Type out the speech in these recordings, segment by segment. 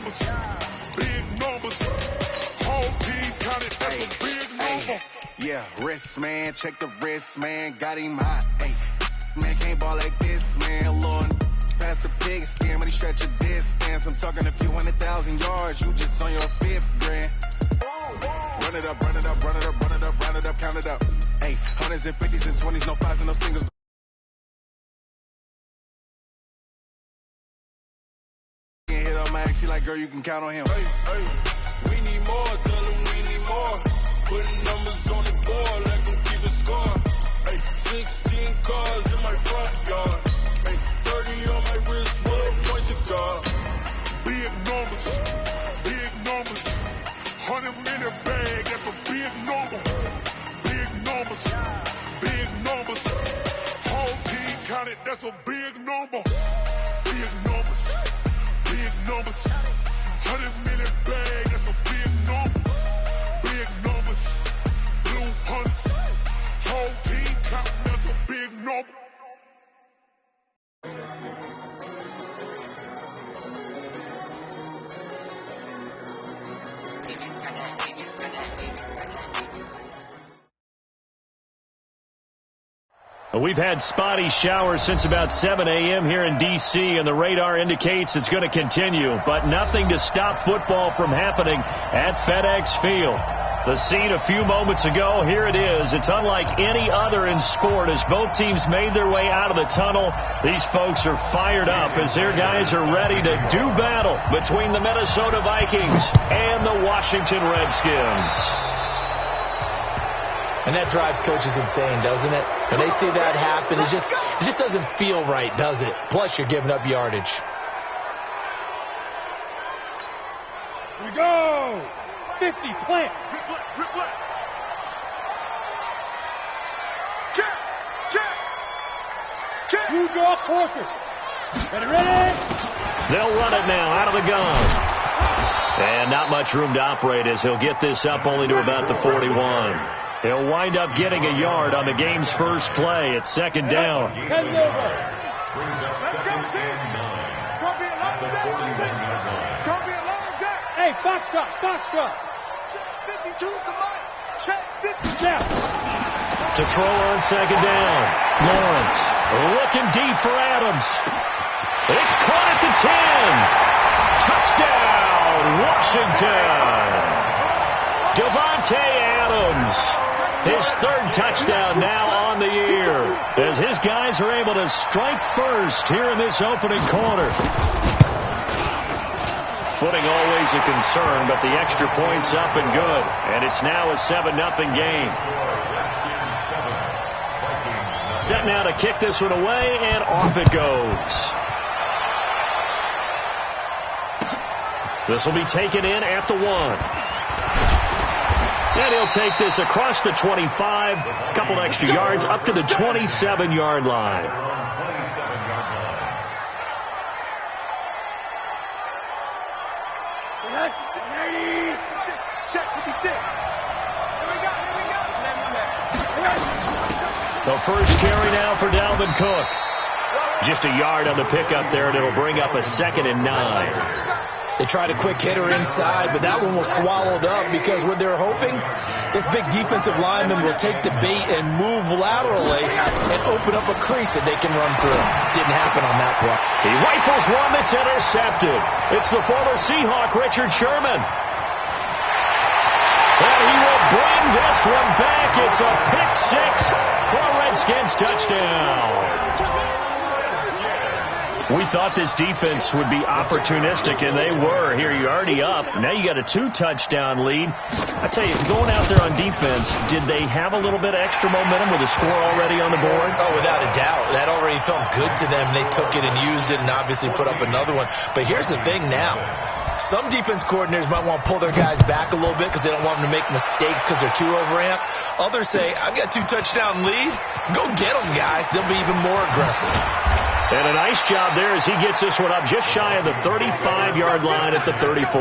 numbers, big numbers. Whole team counted, that's a big number. Yeah, wrist, man, check the wrist, man, got him hot. Hey, man, can't ball like this, man. Lord, pass the pig skin, but he stretch a distance. I'm talking a few 100,000 yards, you just on your 5th grand. Run it up, run it up, run it up, run it up, round it up, count it up. Hey, hundreds and 50s and 20s, no 5s and no singles. Hit on my ex, she like, girl, you can count on him. Hey, we need more, tell them we need more. Putting numbers on the board, let them keep it score. Hey, 16 cars in my front yard. Hey, 30 on my wrist, what a point to guard. Big numbers, 100-minute bag, that's a big number. Big numbers, whole team counted, that's a big number. Big numbers, 100-minute bag, that's a big number. Big numbers, blue hunts, whole team counting, that's a big number. We've had spotty showers since about 7 a.m. here in D.C., and the radar indicates it's going to continue, but nothing to stop football from happening at FedEx Field. The scene a few moments ago, here it is. It's unlike any other in sport as both teams made their way out of the tunnel. These folks are fired up as their guys are ready to do battle between the Minnesota Vikings and the Washington Redskins. And that drives coaches insane, doesn't it? When they see that happen, it just doesn't feel right, does it? Plus, you're giving up yardage. Here we go! 50, plant. Rip. Check. You draw quarters. Ready? They'll run it now out of the gun. And not much room to operate as he'll get this up only to about the 41. He'll wind up getting a yard on the game's first play. It's second down. 10 over. Let's go, team. It's going to be a long day. It's going to be a long day. Hey, foxtrot. Check 52, come on. Check 50. Now. To throw on second down. Lawrence looking deep for Adams. It's caught at the 10. Touchdown, Washington. Devontae Adams. His third touchdown now on the year as his guys are able to strike first here in this opening quarter. Footing always a concern, but the extra point's up and good. And it's now a 7-0 game. Set now to kick this one away, and off it goes. This will be taken in at the 1. And he'll take this across the 25, a couple extra yards, up to the 27-yard line. Check 56. Here we go. The first carry now for Dalvin Cook. Just a yard on the pickup there, and it'll bring up a 2nd and 9. They tried a quick hitter inside, but that one was swallowed up because what they're hoping, this big defensive lineman will take the bait and move laterally and open up a crease that they can run through. Didn't happen on that play. He rifles one that's intercepted. It's the former Seahawk, Richard Sherman. And he will bring this one back. It's a pick 6 for a Redskins touchdown. We thought this defense would be opportunistic, and they were. Here, you're already up. Now you got a 2-touchdown lead. I tell you, going out there on defense, did they have a little bit of extra momentum with a score already on the board? Oh, without a doubt. That already felt good to them. They took it and used it and obviously put up another one. But here's the thing now. Some defense coordinators might want to pull their guys back a little bit because they don't want them to make mistakes because they're too overamped. Others say, I've got a 2-touchdown lead. Go get them, guys. They'll be even more aggressive. And a nice job there as he gets this one up just shy of the 35-yard line at the 34.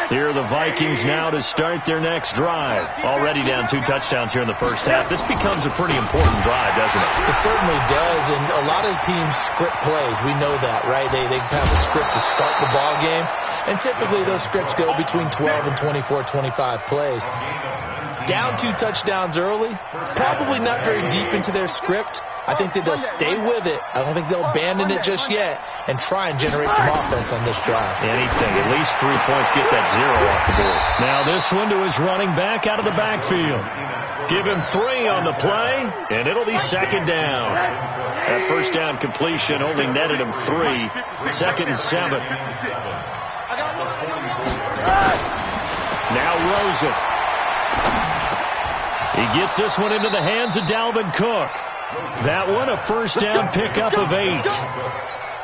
Here are the Vikings now to start their next drive. Already down 2 touchdowns here in the first half. This becomes a pretty important drive, doesn't it? It certainly does, and a lot of teams script plays. We know that, right? They have a script to start the ball game, and typically those scripts go between 12 and 24, 25 plays. Down 2 touchdowns early, probably not very deep into their script. I think that they'll stay with it. I don't think they'll abandon it just yet and try and generate some offense on this drive. Anything. At least 3 points. Get that 0 off the board. Now this one to his running back out of the backfield. Give him 3 on the play, and it'll be second down. That first down completion only netted him 3. Second and 7. Now Rosen. He gets this one into the hands of Dalvin Cook. That one, a first down pickup of 8.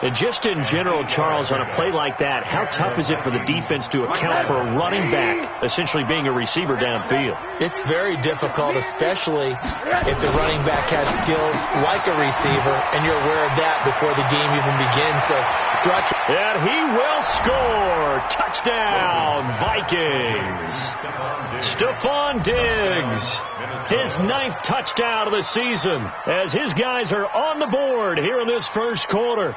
And just in general, Charles, on a play like that, how tough is it for the defense to account for a running back essentially being a receiver downfield? It's very difficult, especially if the running back has skills like a receiver, and you're aware of that before the game even begins. So, and he will score. Touchdown, Vikings. Stephon Diggs, his 9th touchdown of the season, as his guys are on the board here in this first quarter.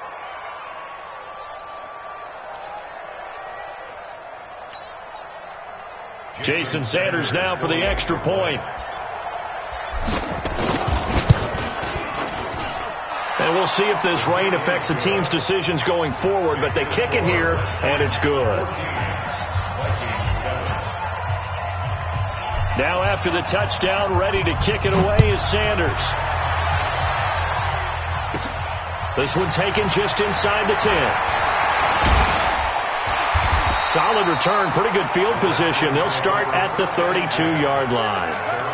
Jason Sanders now for the extra point. And we'll see if this rain affects the team's decisions going forward, but they kick it here, and it's good. Now after the touchdown, ready to kick it away is Sanders. This one taken just inside the 10. Solid return, pretty good field position. They'll start at the 32-yard line.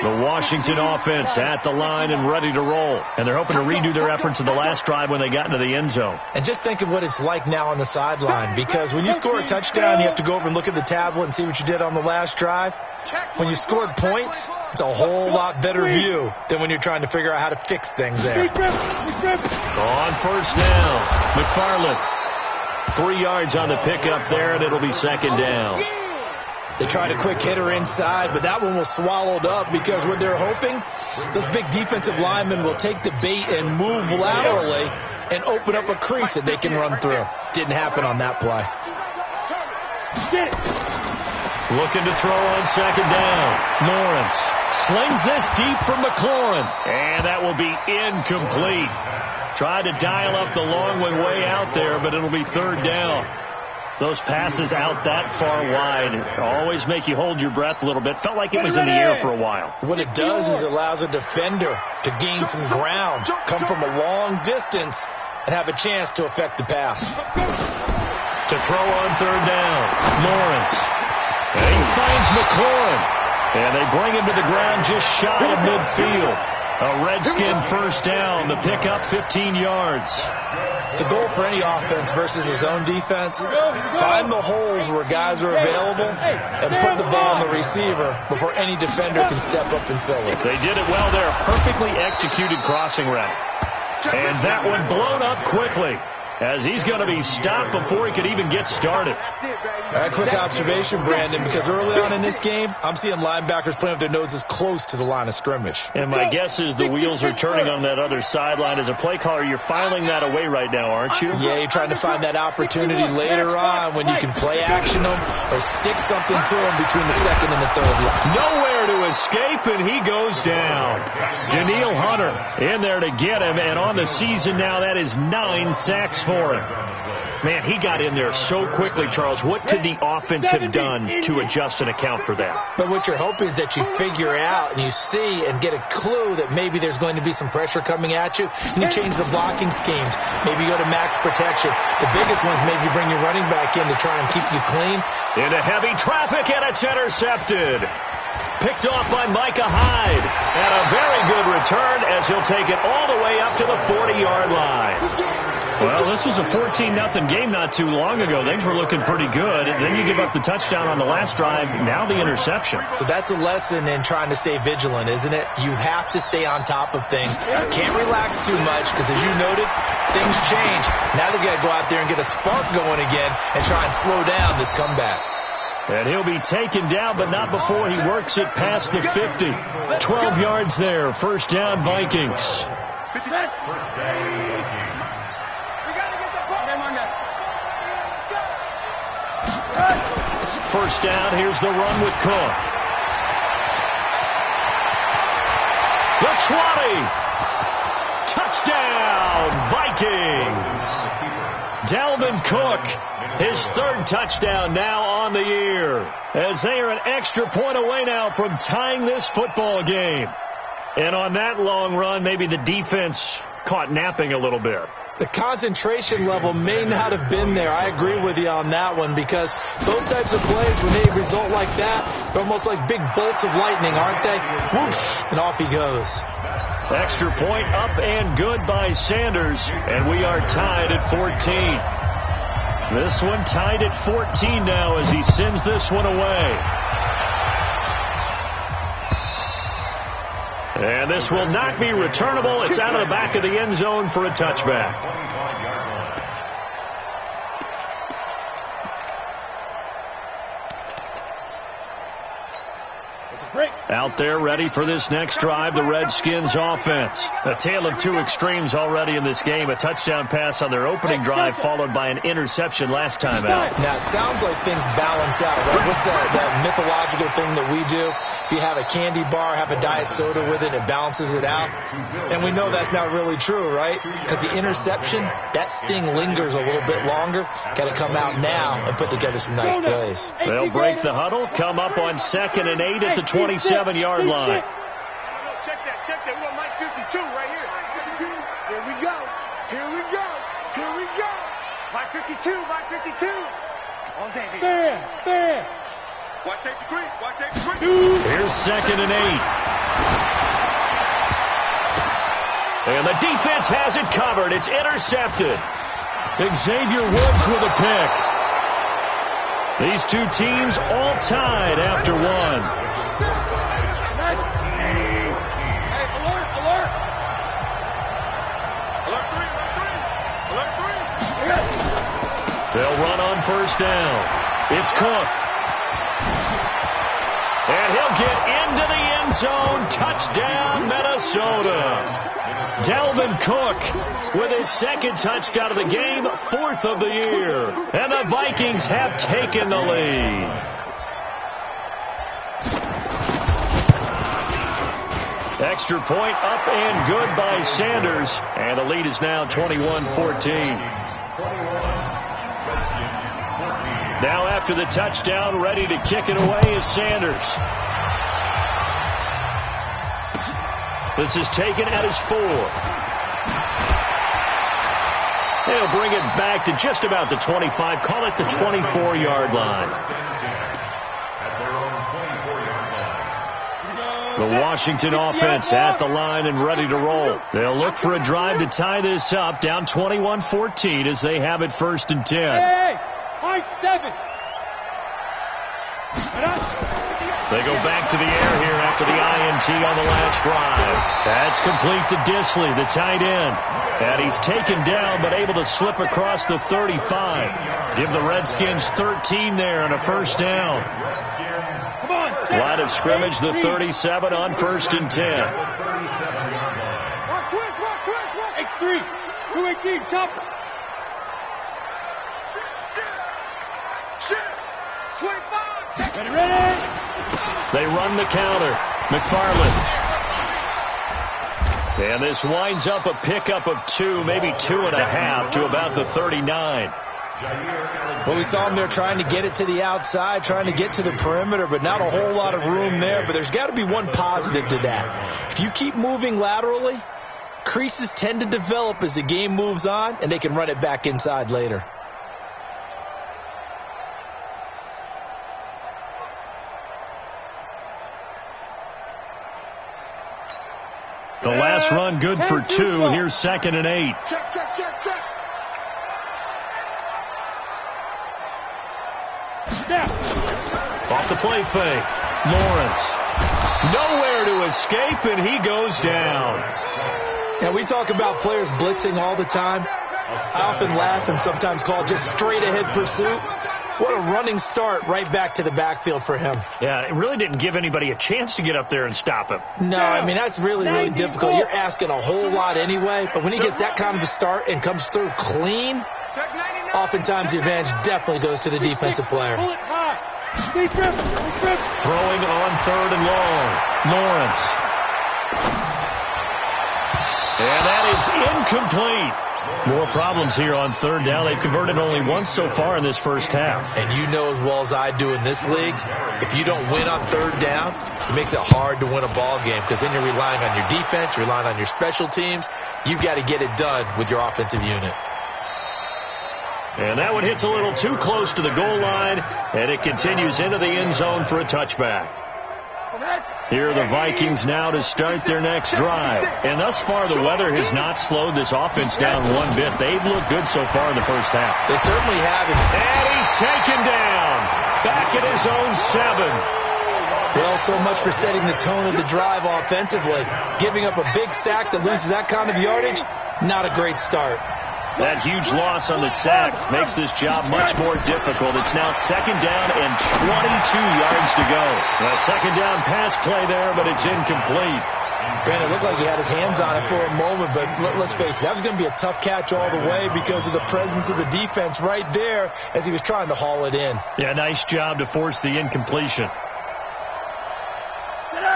The Washington offense at the line and ready to roll. And they're hoping to redo their efforts in the last drive when they got into the end zone. And just think of what it's like now on the sideline, because when you score a touchdown, you have to go over and look at the tablet and see what you did on the last drive. When you scored points, it's a whole lot better view than when you're trying to figure out how to fix things there. On first down, McFarland. 3 yards on the pickup there, and it'll be second down. They tried a quick hitter inside, but that one was swallowed up because what they're hoping, those big defensive linemen will take the bait and move laterally and open up a crease that they can run through. Didn't happen on that play. Looking to throw on second down. Lawrence slings this deep for McLaurin, and that will be incomplete. Tried to dial up the long one way out there, but it'll be third down. Those passes out that far wide always make you hold your breath a little bit. Felt like it was in the air for a while. What it does is it allows a defender to gain some ground, come from a long distance, and have a chance to affect the pass. To throw on third down, Lawrence. And he finds McLaurin. And they bring him to the ground just shy of midfield. A Redskin first down. The pickup 15 yards. The goal for any offense versus his own defense, find the holes where guys are available and put the ball on the receiver before any defender can step up and fill it. They did it well there. Perfectly executed crossing route. And that one blown up quickly, as he's going to be stopped before he could even get started. A quick observation, Brandon, because early on in this game, I'm seeing linebackers playing with their noses close to the line of scrimmage. And my guess is the wheels are turning on that other sideline. As a play caller, you're filing that away right now, aren't you? Yeah, you're trying to find that opportunity later on when you can play action them or stick something to them between the second and the third line. Nowhere to escape, and he goes down. Daniil Hunter in there to get him, and on the season now, that is 9 sacks for him. Man, he got in there so quickly, Charles. What could the offense have done to adjust and account for that? But what you're hoping is that you figure out and you see and get a clue that maybe there's going to be some pressure coming at you, and you change the blocking schemes. Maybe you go to max protection. The biggest one is maybe bring your running back in to try and keep you clean. Into heavy traffic, and it's intercepted. Picked off by Micah Hyde. And a very good return as he'll take it all the way up to the 40-yard line. Well, this was a 14-0 game not too long ago. Things were looking pretty good. And then you give up the touchdown on the last drive. Now the interception. So that's a lesson in trying to stay vigilant, isn't it? You have to stay on top of things. Can't relax too much because, as you noted, things change. Now they've got to go out there and get a spark going again and try and slow down this comeback. And he'll be taken down, but not before he works it past the 50. 12 yards there. First down, Vikings. First down, here's the run with Cook. The 20. Touchdown, Vikings. Dalvin Cook, his third touchdown now on the year, as they are an extra point away now from tying this football game. And on that long run, maybe the defense caught napping a little bit. The concentration level may not have been there. I agree with you on that one, because those types of plays, when they result like that, they're almost like big bolts of lightning, aren't they? Whoosh, and off he goes. Extra point up and good by Sanders, and we are tied at 14. This one tied at 14 now as he sends this one away. And this will not be returnable. It's out of the back of the end zone for a touchback. Out there ready for this next drive, the Redskins offense. A tale of two extremes already in this game. A touchdown pass on their opening drive followed by an interception last time out. Now, it sounds like things balance out, right? What's that mythological thing that we do? If you have a candy bar, have a diet soda with it, it balances it out. And we know that's not really true, right? Because the interception, that sting lingers a little bit longer. Got to come out now and put together some nice plays. They'll break the huddle, come up on 2nd and 8 at the 27-yard line. Check that. We got Mike 52 right here. Here we go. Mike 52. On David. There. Watch safety creep. Here's 2nd and 8. And the defense has it covered. It's intercepted. Xavier Woods with a pick. These two teams all tied after one. They'll run on first down. It's Cook. And he'll get into the end zone. Touchdown, Minnesota. Dalvin Cook with his second touchdown of the game, 4th of the year. And the Vikings have taken the lead. Extra point up and good by Sanders. And the lead is now 21-14. Now after the touchdown, ready to kick it away is Sanders. This is taken at his 4. They'll bring it back to just about the 25. Call it the 24-yard line. The Washington offense at the line and ready to roll. They'll look for a drive to tie this up, down 21-14 as they have it 1st and 10. Hey, high 7. They go back to the air here after the INT on the last drive. That's complete to Disley, the tight end. And he's taken down but able to slip across the 35. Give the Redskins 13 there and a first down. Line of scrimmage, the 37 on 1st and 10. X3, 218, chopper. 25. Ready. They run the counter. McFarland. And this winds up a pickup of 2, maybe 2.5 to about the 39. Well, we saw him there trying to get it to the outside, trying to get to the perimeter, but not a whole lot of room there. But there's got to be one positive to that. If you keep moving laterally, creases tend to develop as the game moves on, and they can run it back inside later. The last run good for 2. Here's 2nd and 8. Check. off the play fake. Lawrence. Nowhere to escape, and he goes down. And we talk about players blitzing all the time. I often laugh and sometimes call it just straight-ahead pursuit. What a running start right back to the backfield for him. Yeah, it really didn't give anybody a chance to get up there and stop him. No, I mean, that's really, really difficult. You're asking a whole lot anyway, but when he gets that kind of a start and comes through clean, oftentimes the advantage definitely goes to the defensive player. Throwing on 3rd and long. Lawrence. And that is incomplete. More problems here on 3rd down. They've converted only once so far in this first half. And you know as well as I do in this league, if you don't win on 3rd down, it makes it hard to win a ball game because then you're relying on your defense, you're relying on your special teams. You've got to get it done with your offensive unit. And that one hits a little too close to the goal line, and it continues into the end zone for a touchback. Here are the Vikings now to start their next drive. And thus far, the weather has not slowed this offense down one bit. They've looked good so far in the first half. They certainly have. And he's taken down. Back at his own 7. Well, so much for setting the tone of the drive offensively. Giving up a big sack that loses that kind of yardage, not a great start. That huge loss on the sack makes this job much more difficult. It's now 2nd down and 22 yards to go. A 2nd down pass play there, but it's incomplete. Brandon, it looked like he had his hands on it for a moment, but let's face it, that was going to be a tough catch all the way because of the presence of the defense right there as he was trying to haul it in. Yeah, nice job to force the incompletion.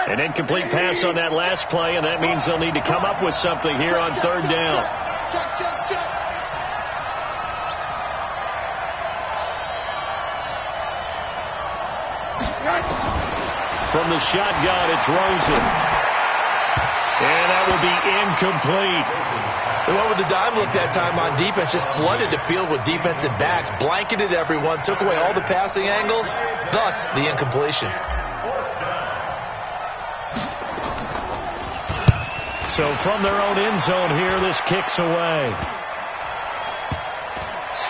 An incomplete pass on that last play, and that means they'll need to come up with something here on 3rd down. Check. From the shotgun, it's Rosen. And that will be incomplete. They went with the dime look that time on defense, just flooded the field with defensive backs, blanketed everyone, took away all the passing angles, thus the incompletion. So from their own end zone here, this kicks away.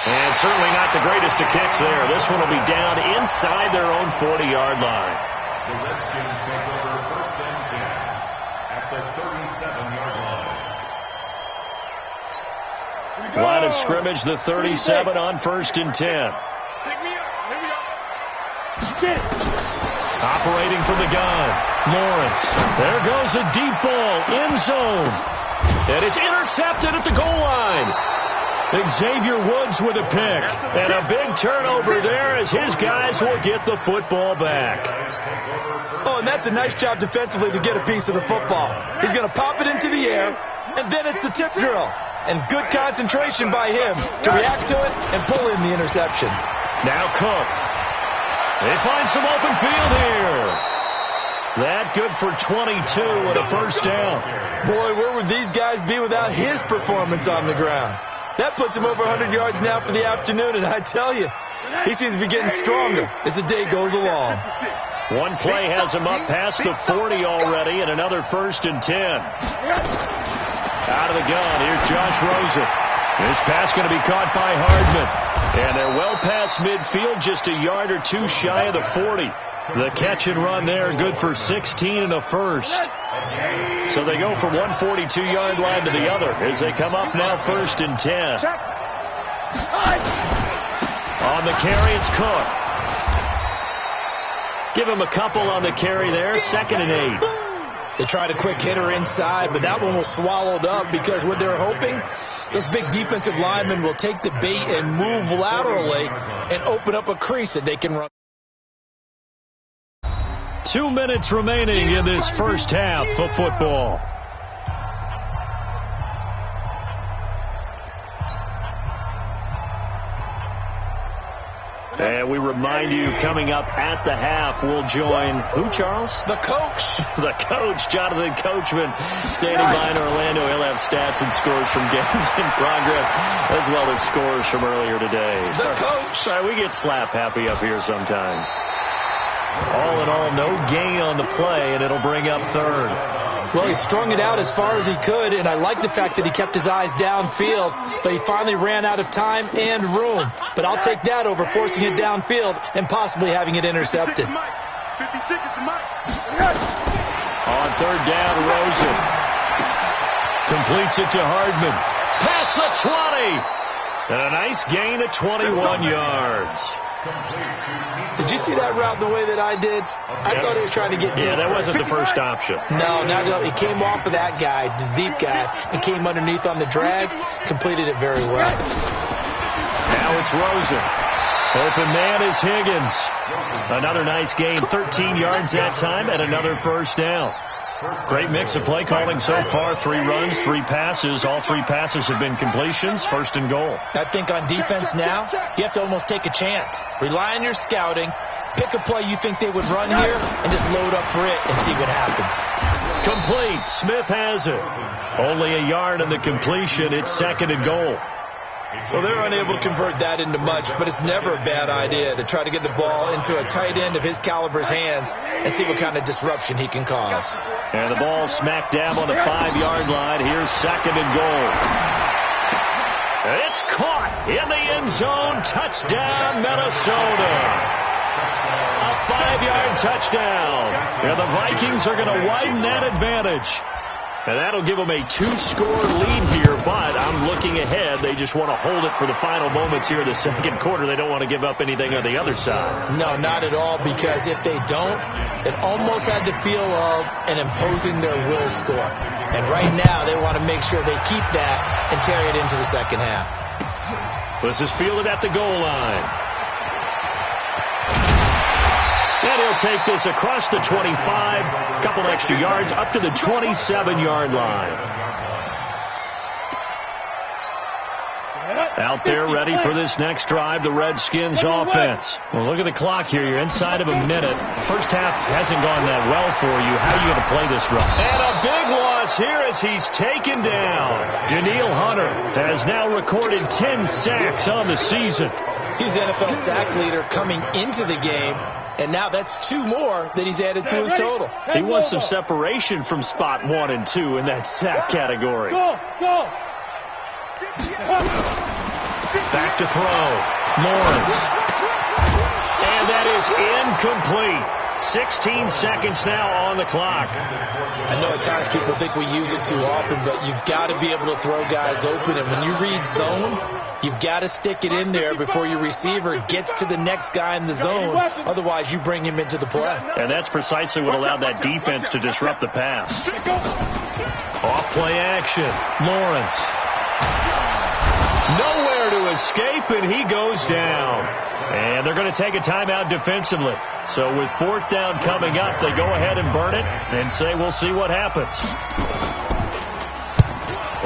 And certainly not the greatest of kicks there. This one will be down inside their own 40-yard line. The Redskins take over 1st and 10 at the 37-yard line. Line of scrimmage, the 37 on 1st and 10. Pick me up. Here we go. Operating from the gun, Lawrence. There goes a deep ball, end zone. And it's intercepted at the goal line. Xavier Woods with a pick. And a big turnover there as his guys will get the football back. Oh, and that's a nice job defensively to get a piece of the football. He's going to pop it into the air, and then it's the tip drill. And good concentration by him to react to it and pull in the interception. Now Cook. They find some open field here. That good for 22 and a 1st down. Boy, where would these guys be without his performance on the ground? That puts him over 100 yards now for the afternoon, and I tell you, he seems to be getting stronger as the day goes along. One play has him up past the 40 already, and another 1st and 10. Out of the gun, here's Josh Rosen. This pass going to be caught by Hardman. And they're well past midfield, just a yard or two shy of the 40. The catch and run there, good for 16 and a 1st. So they go from one 42-yard line to the other as they come up now 1st and 10. On the carry, it's Cook. Give him a couple on the carry there, 2nd and 8. They tried a quick hitter inside, but that one was swallowed up because what they're hoping, those big defensive linemen will take the bait and move laterally and open up a crease that they can run. 2 minutes remaining in this first half of football. And we remind you, coming up at the half, we'll join who, Charles? The coach. The coach, Jonathan Coachman, standing by in Orlando. He'll have stats and scores from games in progress, as well as scores from earlier today. The coach. Sorry, we get slap happy up here sometimes. All in all, no gain on the play, and it'll bring up 3rd. Well, he strung it out as far as he could, and I like the fact that he kept his eyes downfield, but he finally ran out of time and room. But I'll take that over forcing it downfield and possibly having it intercepted. 56 at the mic. On third down, Rosen completes it to Hardman. Past the 20. And a nice gain of 21 yards. Did you see that route the way that I did? I thought he was trying to get deep. Yeah, that wasn't the first option. No, he came off of that guy, the deep guy, and came underneath on the drag, completed it very well. Now it's Rosen. Open man is Higgins. Another nice gain, 13 yards that time, and another first down. Great mix of play calling so far. 3 runs, 3 passes. All 3 passes have been completions. First and goal. I think on defense now, you have to almost take a chance. Rely on your scouting. Pick a play you think they would run here and just load up for it and see what happens. Complete. Smith has it. Only a yard in the completion. It's second and goal. Well, they're unable to convert that into much, but it's never a bad idea to try to get the ball into a tight end of his caliber's hands and see what kind of disruption he can cause. And the ball smack dab on the 5-yard line. Here's second and goal. It's caught in the end zone. Touchdown, Minnesota. A 5-yard touchdown. And the Vikings are going to widen that advantage. And that'll give them a 2-score lead here, but I'm looking ahead. They just want to hold it for the final moments here in the second quarter. They don't want to give up anything on the other side. No, not at all, because if they don't, it almost had the feel of an imposing their will score. And right now, they want to make sure they keep that and carry it into the second half. This is fielded at the goal line. And he'll take this across the 25, a couple extra yards, up to the 27-yard line. Out there ready for this next drive, the Redskins offense. Well, look at the clock here. You're inside of a minute. First half hasn't gone that well for you. How are you going to play this run? And a big loss here as he's taken down. Danielle Hunter has now recorded 10 sacks on the season. He's NFL sack leader coming into the game. And now that's 2 more that he's added to his total. He wants some separation from spot 1 and 2 in that sack category. Go. Back to throw. Lawrence. And that is incomplete. 16 seconds now on the clock. I know at times people think we use it too often, but you've got to be able to throw guys open. And when you read zone, you've got to stick it in there before your receiver gets to the next guy in the zone. Otherwise, you bring him into the play. And that's precisely what allowed that defense to disrupt the pass. Off play action. Lawrence. Nowhere to escape, and he goes down. And they're going to take a timeout defensively. So with 4th down coming up, they go ahead and burn it and say, we'll see what happens.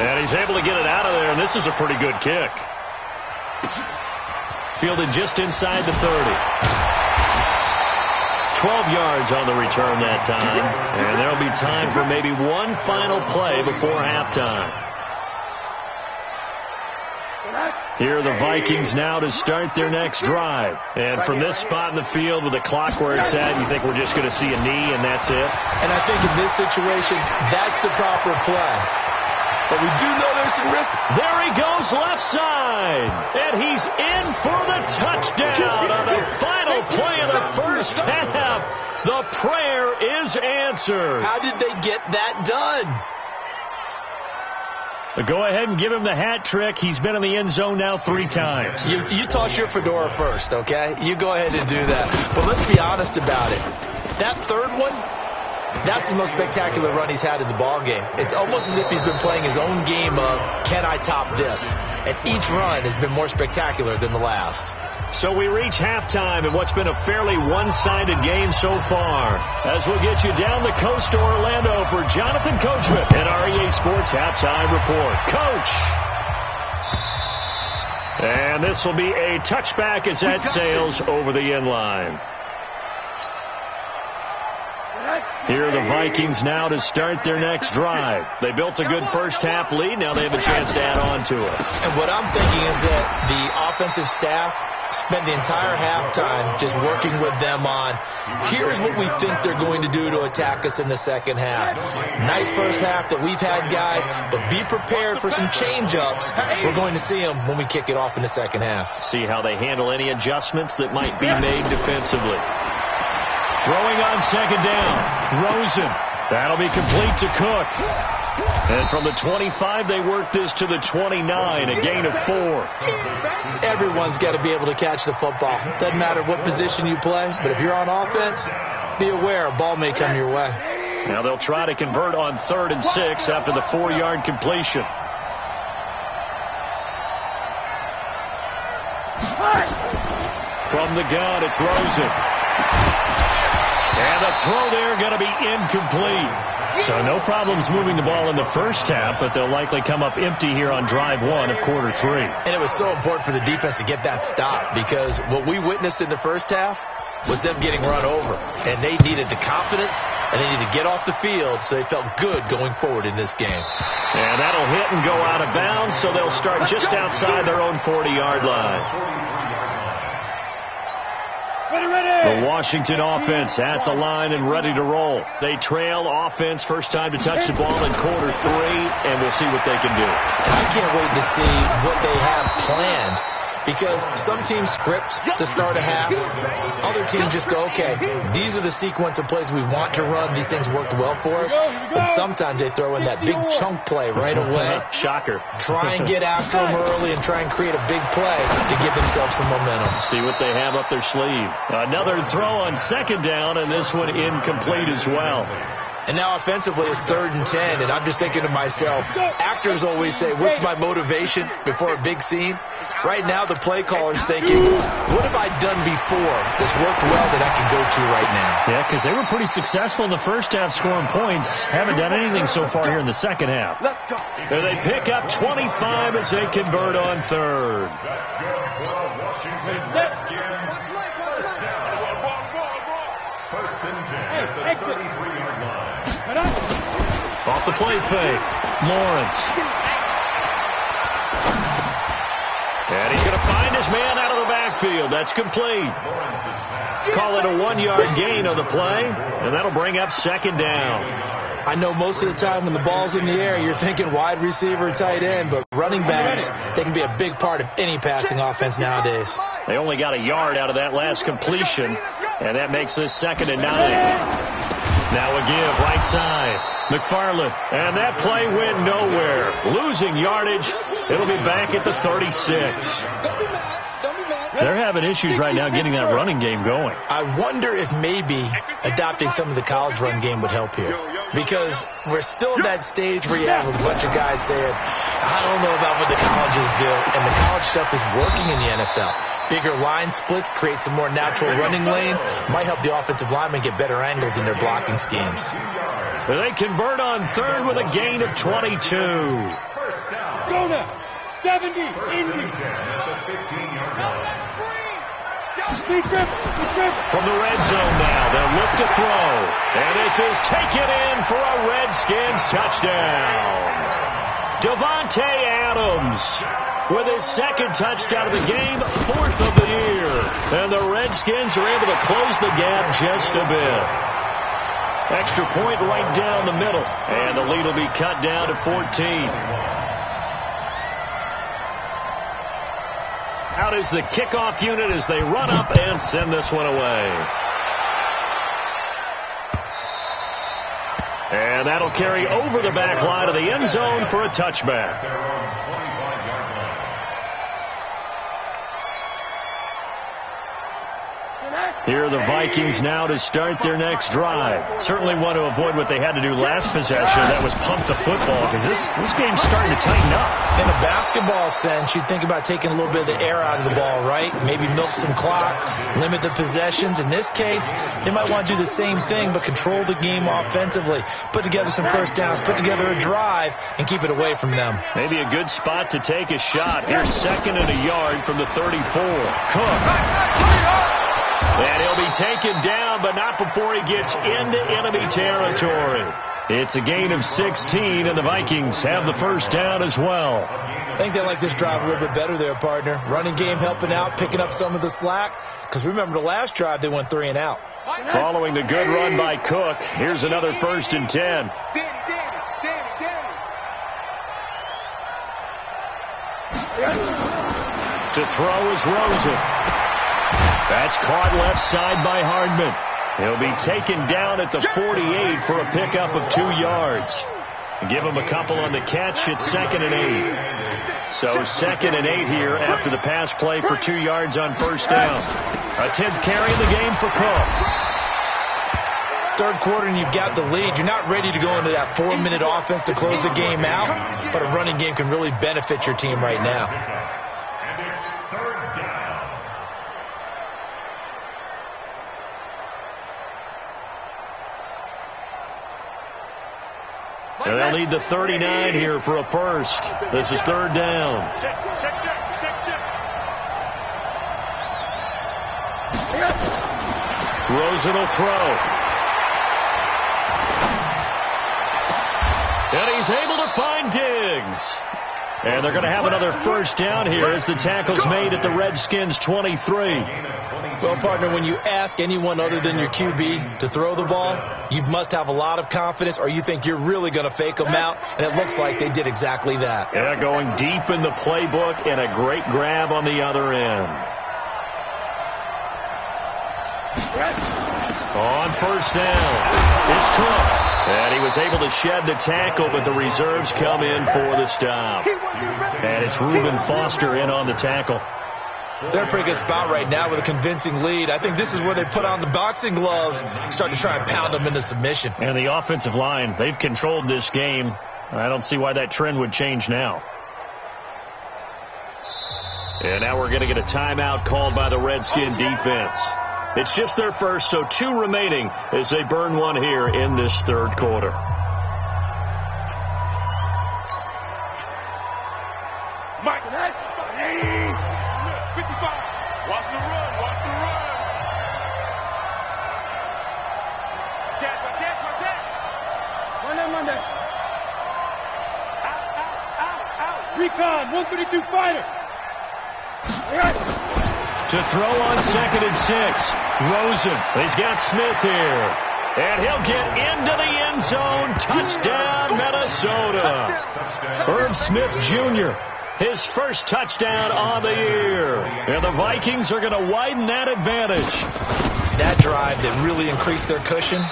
And he's able to get it out of there, and this is a pretty good kick. Fielded just inside the 30. 12 yards on the return that time. And there'll be time for maybe one final play before halftime. Here are the Vikings now to start their next drive. And from this spot in the field with the clock where it's at, you think we're just going to see a knee and that's it? And I think in this situation, that's the proper play. But we do know there's some risk. There he goes left side. And he's in for the touchdown on the final play of the first half. The prayer is answered. How did they get that done? But go ahead and give him the hat trick. He's been in the end zone now 3 times. You toss your fedora first, okay? You go ahead and do that. But let's be honest about it. That third one, that's the most spectacular run he's had in the ballgame. It's almost as if he's been playing his own game of, can I top this? And each run has been more spectacular than the last. So we reach halftime in what's been a fairly one-sided game so far. As we'll get you down the coast to Orlando for Jonathan Coachman and our EA Sports Halftime Report. Coach! And this will be a touchback as that sails over the end line. Here are the Vikings now to start their next drive. They built a good first half lead. Now they have a chance to add on to it. And what I'm thinking is that the offensive staff spend the entire halftime just working with them on, here's what we think they're going to do to attack us in the second half. Nice first half that we've had, guys, but be prepared for some change-ups. We're going to see them when we kick it off in the second half. See how they handle any adjustments that might be made defensively. Throwing on second down. Rosen. That'll be complete to Cook. And from the 25, they work this to the 29, a gain of 4. Everyone's got to be able to catch the football. Doesn't matter what position you play, but if you're on offense, be aware a ball may come your way. Now they'll try to convert on 3rd and 6 after the 4-yard completion. From the gun, it's Rosen. And the throw there going to be incomplete. So no problems moving the ball in the first half, but they'll likely come up empty here on drive 1 of quarter 3. And it was so important for the defense to get that stop, because what we witnessed in the first half was them getting run over. And they needed the confidence, and they needed to get off the field so they felt good going forward in this game. And that'll hit and go out of bounds, so they'll start just outside their own 40-yard line. The Washington offense at the line and ready to roll. They trail offense, first time to touch the ball in quarter 3, and we'll see what they can do. And I can't wait to see what they have planned, because some teams script to start a half. Other teams just go, okay, these are the sequence of plays we want to run. These things worked well for us. And sometimes they throw in that big chunk play right away. Shocker. Try and get after them early and try and create a big play to give themselves some momentum. See what they have up their sleeve. Another throw on second down, and this one incomplete as well. And now offensively it's 3rd and 10, and I'm just thinking to myself, actors always say, what's my motivation before a big scene? Right now the play caller's thinking, what have I done before that's worked well that I can go to right now? Yeah, because they were pretty successful in the first half scoring points. Haven't done anything so far here in the second half. And they pick up 25 as they convert on 3rd. First and 10 at the 33-yard line. Off the play fake, Lawrence. And he's going to find his man out of the backfield. That's complete. Call it a 1-yard gain on the play, and that'll bring up second down. I know most of the time when the ball's in the air, you're thinking wide receiver, tight end, but running backs, they can be a big part of any passing offense nowadays. They only got a yard out of that last completion, and that makes this 2nd and 9. Now a give, right side. McFarland, and that play went nowhere. Losing yardage. It'll be back at the 36. They're having issues right now getting that running game going. I wonder if maybe adopting some of the college run game would help here. Because we're still at that stage where you have a bunch of guys saying, I don't know about what the colleges do. And the college stuff is working in the NFL. Bigger line splits, create some more natural running lanes. Might help the offensive linemen get better angles in their blocking schemes. They convert on 3rd with a gain of 22. Go now. 70. Indy. From the red zone now, they'll look to throw. And this is taken in for a Redskins touchdown. Devontae Adams with his 2nd touchdown of the game, 4th of the year. And the Redskins are able to close the gap just a bit. Extra point right down the middle. And the lead will be cut down to 14. Out is the kickoff unit as they run up and send this one away. And that'll carry over the back line of the end zone for a touchback. Here are the Vikings now to start their next drive. Certainly want to avoid what they had to do last possession. That was pump the football, because this game's starting to tighten up. In a basketball sense, you think about taking a little bit of the air out of the ball, right? Maybe milk some clock, limit the possessions. In this case, they might want to do the same thing, but control the game offensively. Put together some first downs, put together a drive, and keep it away from them. Maybe a good spot to take a shot. Here's 2nd and a yard from the 34. Cook. And he'll be taken down, but not before he gets into enemy territory. It's a gain of 16, and the Vikings have the first down as well. I think they like this drive a little bit better there, partner. Running game helping out, picking up some of the slack. Because remember, the last drive, they went 3 and out. Following the good run by Cook, here's another 1st and 10. To throw is Rosen. That's caught left side by Hardman. He'll be taken down at the 48 for a pickup of 2 yards. Give him a couple on the catch. It's 2nd and 8. So 2nd and 8 here after the pass play for 2 yards on 1st down. A 10th carry in the game for Cook. Third quarter and you've got the lead. You're not ready to go into that 4-minute offense to close the game out, but a running game can really benefit your team right now. And it's 3rd down. And they'll need the 39 here for a first. This is 3rd down. Check. Rosen will throw. And he's able to find Diggs. And they're going to have another 1st down here as the tackle's made at the Redskins' 23. Well, partner, when you ask anyone other than your QB to throw the ball, you must have a lot of confidence or you think you're really going to fake them out, and it looks like they did exactly that. Yeah, going deep in the playbook and a great grab on the other end. On 1st down, it's Cook. And he was able to shed the tackle, but the reserves come in for the stop. And it's Reuben Foster in on the tackle. They're in a pretty good spot right now with a convincing lead. I think this is where they put on the boxing gloves and start to try and pound them into submission. And the offensive line, they've controlled this game. I don't see why that trend would change now. And now we're going to get a timeout called by the Redskin defense. It's just their first, so 2 remaining as they burn one here in this 3rd quarter. Mike, 55. Watch the run. Check. Monday. Out. Recon, 132 fighter. To throw on 2nd and 6. Rosen. He's got Smith here. And he'll get into the end zone. Touchdown, Minnesota. Herb Smith Jr., his first touchdown on the year. And the Vikings are going to widen that advantage. That drive that really increased their cushion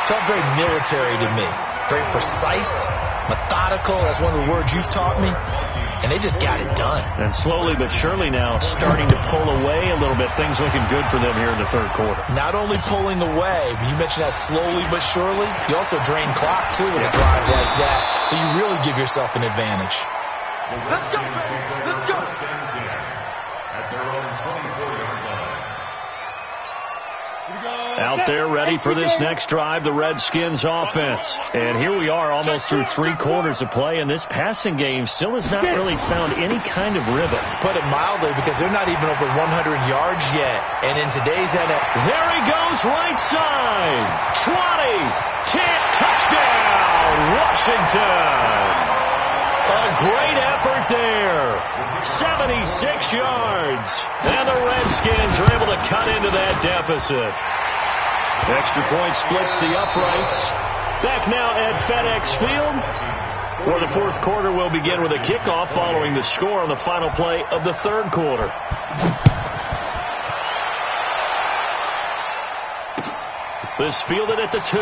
felt very military to me. Very precise, methodical. That's one of the words you've taught me. And they just got it done. And slowly but surely now starting to pull away a little bit. Things looking good for them here in the 3rd quarter. Not only pulling away, but you mentioned that slowly but surely. You also drain clock, too, with a drive like that. So you really give yourself an advantage. Let's go, baby. Let's go. At their own 24-yard line. Out there ready for this next drive, the Redskins offense. And here we are almost through 3 quarters of play, and this passing game still has not really found any kind of rhythm. Put it mildly, because they're not even over 100 yards yet. And in today's NFL, there he goes right side. 20, 10, touchdown, Washington. A great effort there. 76 yards. And the Redskins are able to cut into that deficit. Extra point splits the uprights. Back now at FedEx Field, where the 4th quarter will begin with a kickoff following the score on the final play of the 3rd quarter. This fielded at the 2.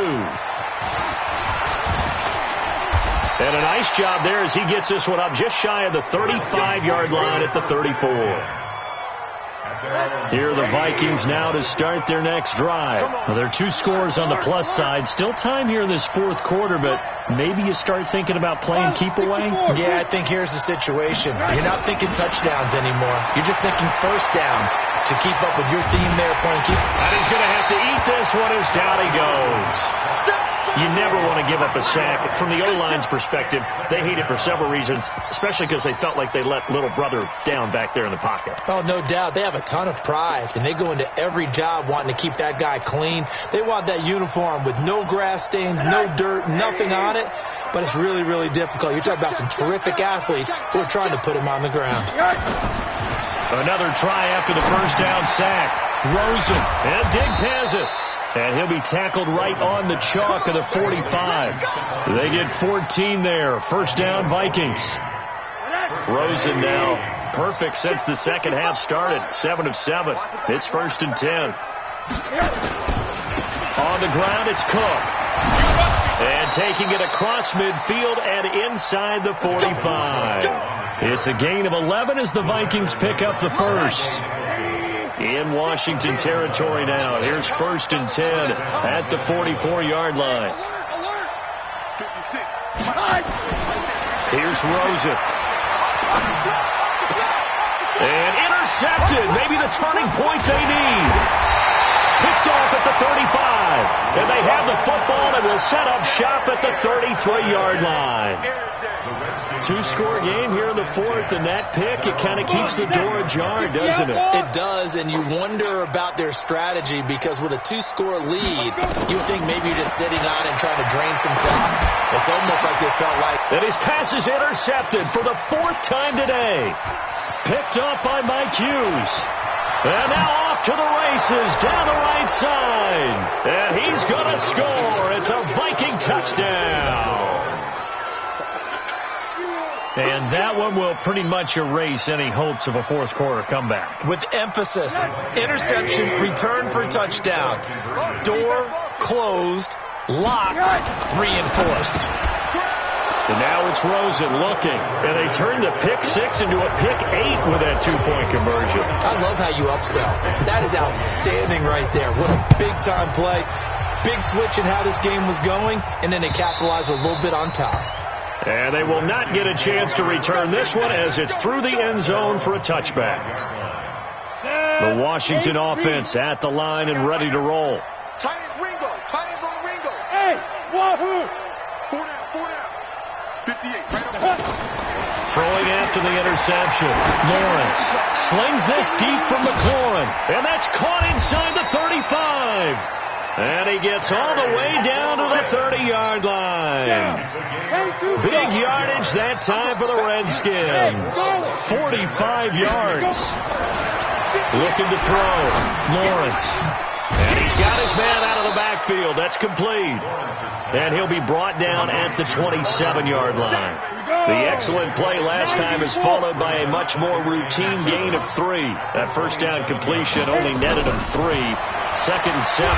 And a nice job there as he gets this one up just shy of the 35-yard line at the 34. Here are the Vikings now to start their next drive. Well, there are 2 scores on the plus side. Still time here in this 4th quarter, but maybe you start thinking about playing keep away? Yeah, I think here's the situation. You're not thinking touchdowns anymore. You're just thinking first downs to keep up with your theme there, playing keep. And he's going to have to eat this one as down he goes. You never want to give up a sack. From the O-line's perspective, they hate it for several reasons, especially because they felt like they let little brother down back there in the pocket. Oh, no doubt. They have a ton of pride, and they go into every job wanting to keep that guy clean. They want that uniform with no grass stains, no dirt, nothing on it. but it's really, really difficult. You're talking about some terrific athletes who are trying to put him on the ground. Another try after the first down sack. Rosen, and Diggs has it. And he'll be tackled right on the chalk of the 45. They get 14 there. First down, Vikings. Rosen now perfect since the second half started. 7 of 7. It's 1st and 10. On the ground, it's Cook. And taking it across midfield and inside the 45. It's a gain of 11 as the Vikings pick up the first. In Washington territory now. Here's 1st and 10 at the 44-yard line. Here's Rosen. And intercepted. Maybe the turning point they need. Picked off at the 35. And they have the football and will set up shop at the 33-yard line. 2-score game here in the 4th, and that pick, it kind of keeps the door ajar, doesn't it? It does, and you wonder about their strategy because with a 2-score lead, you would think maybe you're just sitting on and trying to drain some clock. It's almost like they felt like... And his pass is intercepted for the 4th time today. Picked up by Mike Hughes. And now off to the races down the right side. And he's going to score. It's a Viking touchdown. And that one will pretty much erase any hopes of a fourth-quarter comeback. With emphasis, interception, return for touchdown. Door closed, locked, reinforced. And now it's Rosen looking. And they turn the pick 6 into a pick 8 with that 2-point conversion. I love how you upsell. That is outstanding right there. What a big-time play. Big switch in how this game was going, and then they capitalized a little bit on top. And they will not get a chance to return this one as it's through the end zone for a touchback. The Washington offense at the line and ready to roll. Tight end Ringo. Tight end's on Ringo. Hey, wahoo! 4 down. 58, right over. Throwing after the interception. Lawrence slings this deep from McLaurin. And that's caught inside the 35. And he gets all the way down to the 30-yard line. Big yardage that time for the Redskins. 45 yards. Looking to throw. Lawrence. And he's got his man out of the backfield. That's complete. And he'll be brought down at the 27-yard line. The excellent play last time is followed by a much more routine gain of 3. That first down completion only netted him 3. 2nd and 7.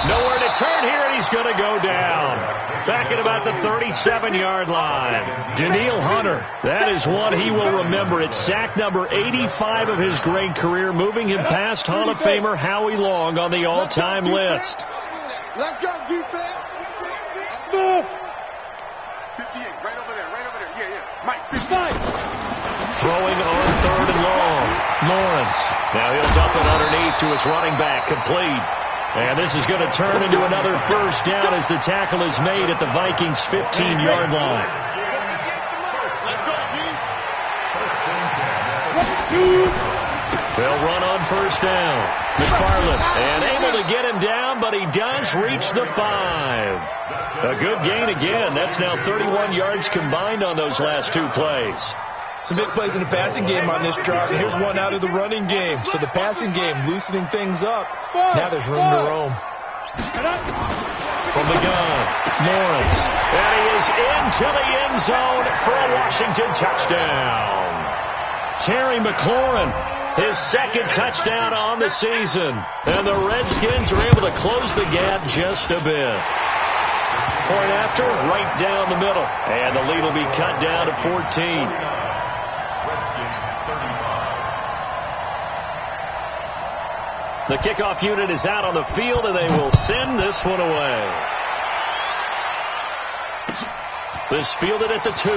Nowhere to turn here, and he's going to go down. Back at about the 37-yard line. Danielle Hunter, that is one he will remember. It's sack number 85 of his great career, moving him past Hall of Famer Howie Long on the all-time list. Let's go, defense. Move. 58, right over there. Yeah. Mike, 55. Throwing on 3rd and long. Lawrence. Now he'll dump it underneath to his running back. Complete. And this is going to turn into another first down as the tackle is made at the Vikings' 15-yard line. They'll run on first down. McFarland, and able to get him down, but he does reach the 5. A good gain again. That's now 31 yards combined on those last 2 plays. Some big plays in the passing game on this drive. Here's one out of the running game. So the passing game loosening things up. Now there's room to roam. From the gun, Lawrence. And he is into the end zone for a Washington touchdown. Terry McLaurin, his 2nd touchdown on the season. And the Redskins are able to close the gap just a bit. Point after, right down the middle. And the lead will be cut down to 14. The kickoff unit is out on the field, and they will send this one away. This fielded at the 2.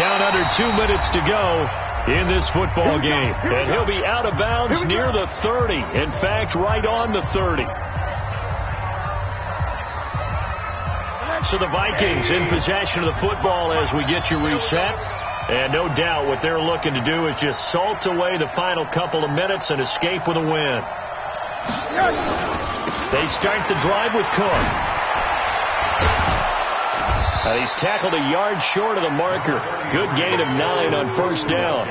Down under 2 minutes to go in this football game. And he'll be out of bounds near the 30. In fact, right on the 30. So the Vikings in possession of the football as we get you reset. And no doubt what they're looking to do is just salt away the final couple of minutes and escape with a win. They start the drive with Cook. And he's tackled a yard short of the marker. Good gain of 9 on first down.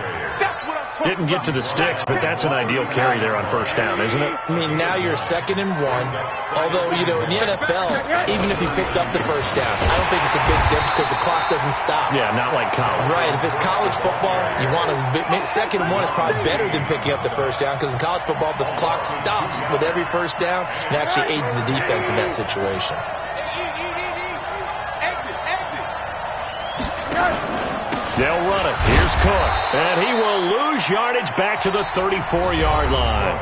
Didn't get to the sticks, but that's an ideal carry there on first down, isn't it? I mean, now you're 2nd and 1. Although, in the NFL, even if you picked up the first down, I don't think it's a big difference because the clock doesn't stop. Yeah, not like college. Right. If it's college football, you want to make 2nd and 1 is probably better than picking up the first down because in college football, the clock stops with every first down and actually aids the defense in that situation. They'll run it. Here's Cook. And he will lose yardage back to the 34-yard line.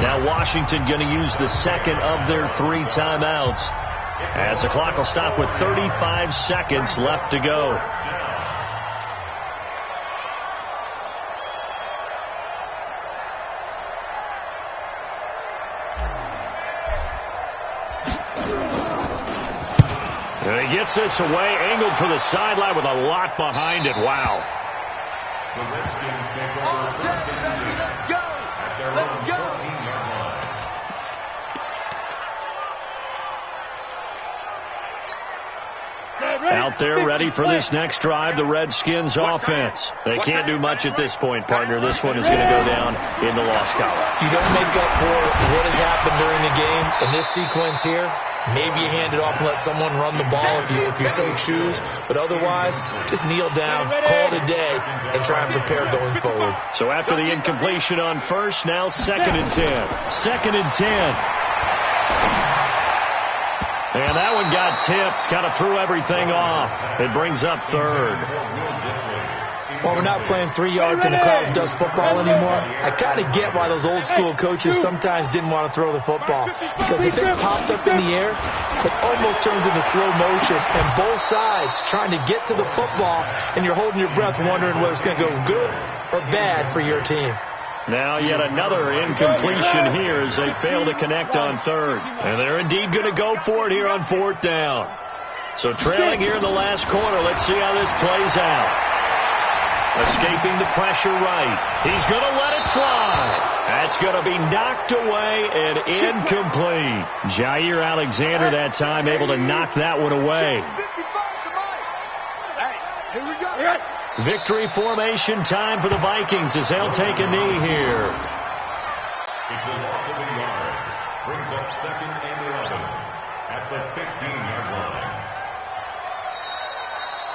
Now Washington going to use the second of their 3 timeouts as the clock will stop with 35 seconds left to go. And he gets this away, angled for the sideline with a lot behind it. Wow. The Redskins take over first and 10 at their own 14-yard line. Out there ready for this next drive, the Redskins offense. They can't do much at this point, partner. This one is going to go down in the loss column. You don't make up for what has happened during the game. In this sequence here, maybe you hand it off and let someone run the ball if you so choose. But otherwise, just kneel down, call it a day, and try and prepare going forward. So after the incompletion on first, now 2nd and 10. 2nd and 10. And that one got tipped, kind of threw everything off. It brings up 3rd. Well, we're not playing 3 yards in a cloud of dust football anymore. I kind of get why those old school coaches sometimes didn't want to throw the football. Because if it's popped up in the air, it almost turns into slow motion. And both sides trying to get to the football, and you're holding your breath wondering whether it's going to go good or bad for your team. Now yet another incompletion here as they fail to connect on 3rd. And they're indeed going to go for it here on 4th down. So trailing here in the last quarter, let's see how this plays out. Escaping the pressure right. He's going to let it fly. That's going to be knocked away and incomplete. Jair Alexander that time able to knock that one away. Here we go. Victory formation time for the Vikings as they'll take a knee here. It's a loss of a yard. Brings up 2nd and 11 at the 15-yard line.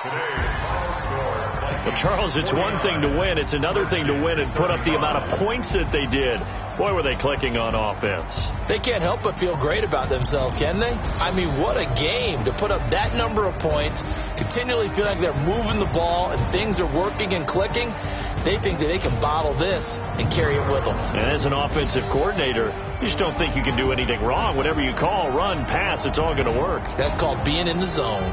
Today's final score. Well, Charles, it's one thing to win. It's another thing to win and put up the amount of points that they did. Boy, were they clicking on offense. They can't help but feel great about themselves, can they? I mean, what a game to put up that number of points, continually feel like they're moving the ball and things are working and clicking. They think that they can bottle this and carry it with them. And as an offensive coordinator, you just don't think you can do anything wrong. Whatever you call, run, pass, it's all going to work. That's called being in the zone.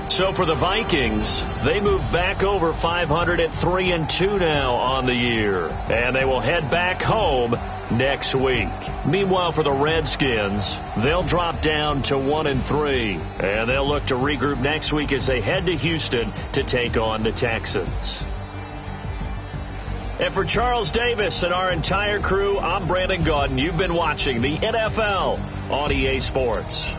So for the Vikings, they move back over 500 at 3-2 now on the year. And they will head back home next week. Meanwhile, for the Redskins, they'll drop down to 1-3. And they'll look to regroup next week as they head to Houston to take on the Texans. And for Charles Davis and our entire crew, I'm Brandon Gaudin. You've been watching the NFL on EA Sports.